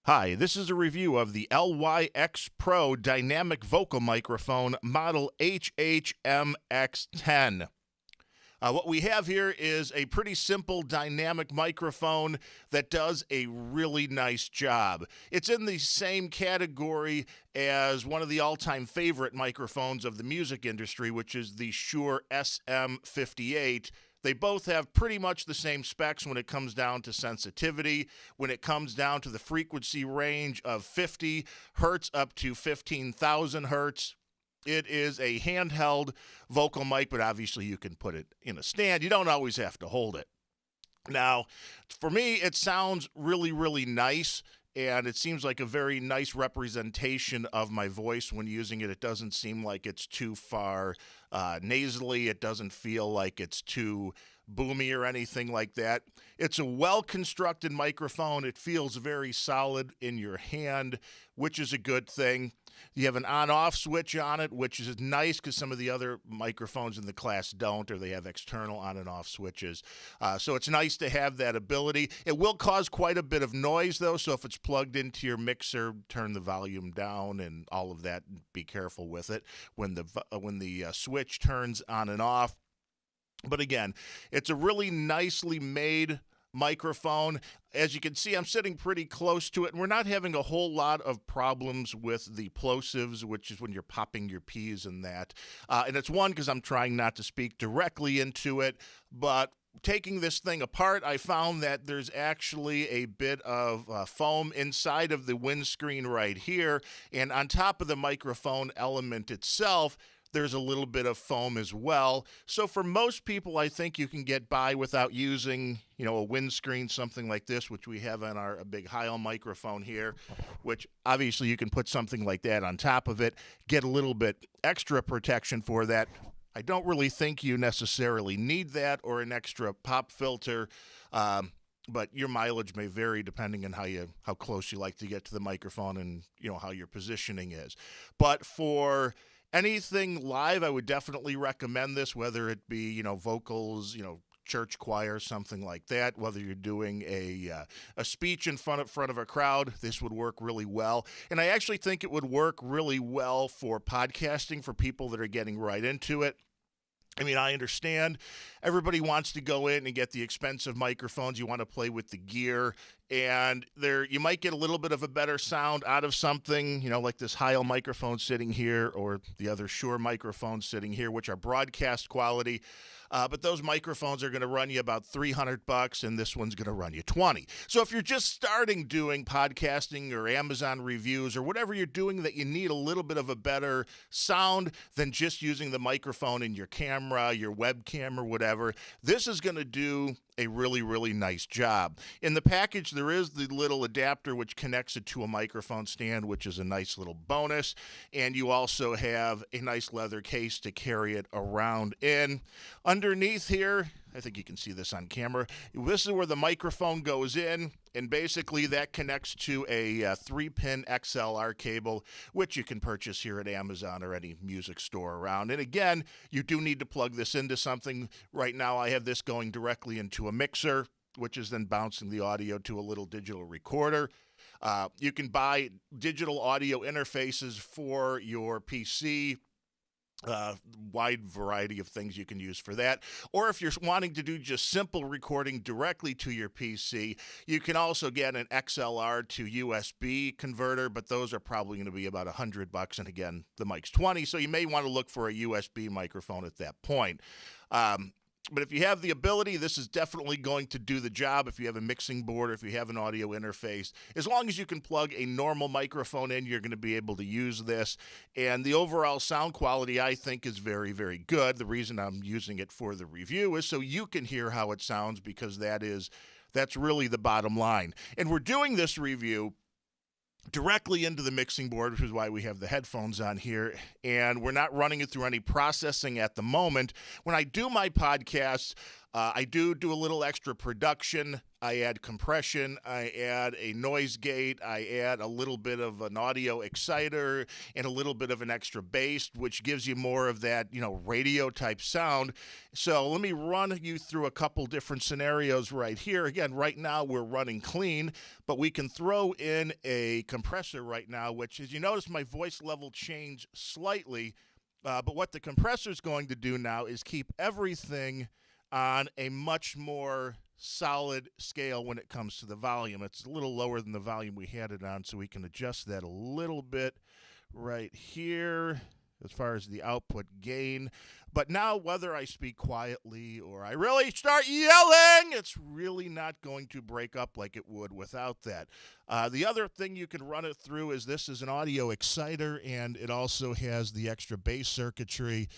Hi, this is a review of the LyxPro Dynamic Vocal Microphone Model HHMX-10. What we have here is a pretty simple dynamic microphone that does a really nice job. It's in the same category as one of the all-time favorite microphones of the music industry, which is the Shure SM58. They both have pretty much the same specs when it comes down to sensitivity, when it comes down to the frequency range of 50 hertz up to 15,000 hertz. It is a handheld vocal mic, but obviously you can put it in a stand. You don't always have to hold it. Now, for me, it sounds really, really nice, and it seems like a very nice representation of my voice when using it. It doesn't seem like it's too far nasally. It doesn't feel like it's too boomy or anything like that. It's a well-constructed microphone. It feels very solid in your hand, which is a good thing. You have an on-off switch on it, which is nice because some of the other microphones in the class don't, or they have external on and off switches. So it's nice to have that ability. It will cause quite a bit of noise, though, so if it's plugged into your mixer, turn the volume down and all of that. Be careful with it when the switch turns on and off. But again, it's a really nicely made microphone. As you can see, I'm sitting pretty close to it, and we're not having a whole lot of problems with the plosives, which is when you're popping your P's and that. And it's one, because I'm trying not to speak directly into it, but taking this thing apart, I found that there's actually a bit of foam inside of the windscreen right here, and on top of the microphone element itself, there's a little bit of foam as well. So for most people, I think you can get by without using, a windscreen, something like this, which we have on our big Handheld microphone here, which obviously you can put something like that on top of it, get a little bit extra protection for that. I don't really think you necessarily need that or an extra pop filter, but your mileage may vary depending on how close you like to get to the microphone and, how your positioning is. But for anything live, I would definitely recommend this, whether it be, vocals, church choir, something like that. Whether you're doing a speech in front of a crowd, this would work really well. And I actually think it would work really well for podcasting for people that are getting right into it. I mean, I understand everybody wants to go in and get the expensive microphones. You want to play with the gear, and you might get a little bit of a better sound out of something, like this Handheld microphone sitting here or the other Shure microphone sitting here, which are broadcast quality. But those microphones are going to run you about $300, and this one's going to run you $20. So if you're just starting doing podcasting or Amazon reviews or whatever you're doing that you need a little bit of a better sound than just using the microphone in your camera, your webcam or whatever, this is going to do a really, really nice job. In the package, there is the little adapter which connects it to a microphone stand, which is a nice little bonus. And you also have a nice leather case to carry it around in. Underneath here, I think you can see this on camera, this is where the microphone goes in, and basically that connects to a 3-pin XLR cable, which you can purchase here at Amazon or any music store around. And again, you do need to plug this into something. Right now I have this going directly into a mixer, which is then bouncing the audio to a little digital recorder. You can buy digital audio interfaces for your PC. Wide variety of things you can use for that. Or if you're wanting to do just simple recording directly to your PC, you can also get an XLR to USB converter, but those are probably going to be about $100. And again, the mic's $20, so you may want to look for a USB microphone at that point. But if you have the ability, this is definitely going to do the job. If you have a mixing board or if you have an audio interface, as long as you can plug a normal microphone in, you're going to be able to use this. And the overall sound quality, I think, is very, very good. The reason I'm using it for the review is so you can hear how it sounds, because that's really the bottom line. And we're doing this review directly into the mixing board, which is why we have the headphones on here, and we're not running it through any processing at the moment. When I do my podcasts, I do a little extra production I add compression, I add a noise gate, I add a little bit of an audio exciter and a little bit of an extra bass, which gives you more of that, radio type sound. So let me run you through a couple different scenarios right here. Again, right now we're running clean, but we can throw in a compressor right now, which, as you notice, my voice level changed slightly. But what the compressor is going to do now is keep everything on a much more solid scale when it comes to the volume. It's a little lower than the volume we had it on, so we can adjust that a little bit right here as far as the output gain. But now, whether I speak quietly or I really start yelling, it's really not going to break up like it would without that. The other thing you can run it through is this is an audio exciter, and it also has the extra bass circuitry.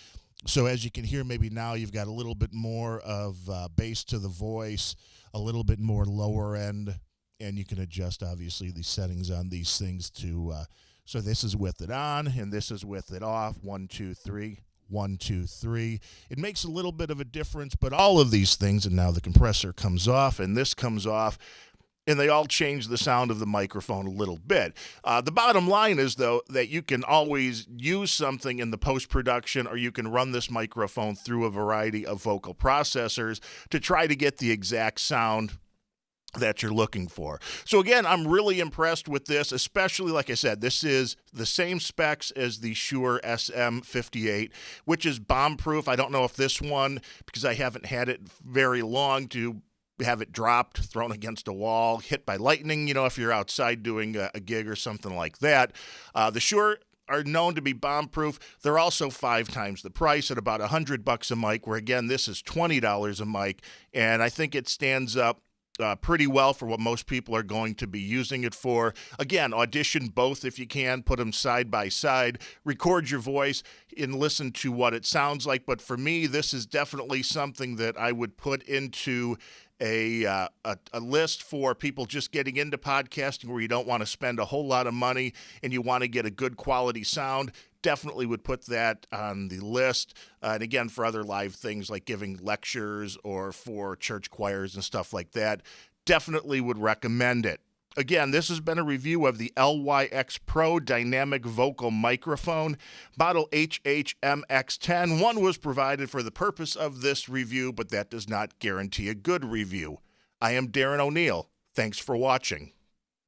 So as you can hear, maybe now you've got a little bit more of bass to the voice, a little bit more lower end, and you can adjust, obviously, the settings on these things to, so this is with it on, and this is with it off, 1, 2, 3, 1, 2, 3. It makes a little bit of a difference, but all of these things, and now the compressor comes off, and this comes off, and they all change the sound of the microphone a little bit. The bottom line is, though, that you can always use something in the post-production, or you can run this microphone through a variety of vocal processors to try to get the exact sound that you're looking for. So again, I'm really impressed with this, especially, like I said, this is the same specs as the Shure SM58, which is bomb-proof. I don't know if this one, because I haven't had it very long, to have it dropped, thrown against a wall, hit by lightning, if you're outside doing a gig or something like that. The Shure are known to be bomb-proof. They're also 5 times the price at about $100 a mic, where, again, this is $20 a mic, and I think it stands up pretty well for what most people are going to be using it for. Again, audition both if you can, put them side by side, record your voice and listen to what it sounds like. But for me, this is definitely something that I would put into a list for people just getting into podcasting, where you don't want to spend a whole lot of money and you want to get a good quality sound. Definitely would put that on the list. And again, for other live things like giving lectures or for church choirs and stuff like that, definitely would recommend it. Again, this has been a review of the LyxPro Dynamic Vocal Microphone, model HHMX-10. One was provided for the purpose of this review, but that does not guarantee a good review. I am Darren O'Neill. Thanks for watching.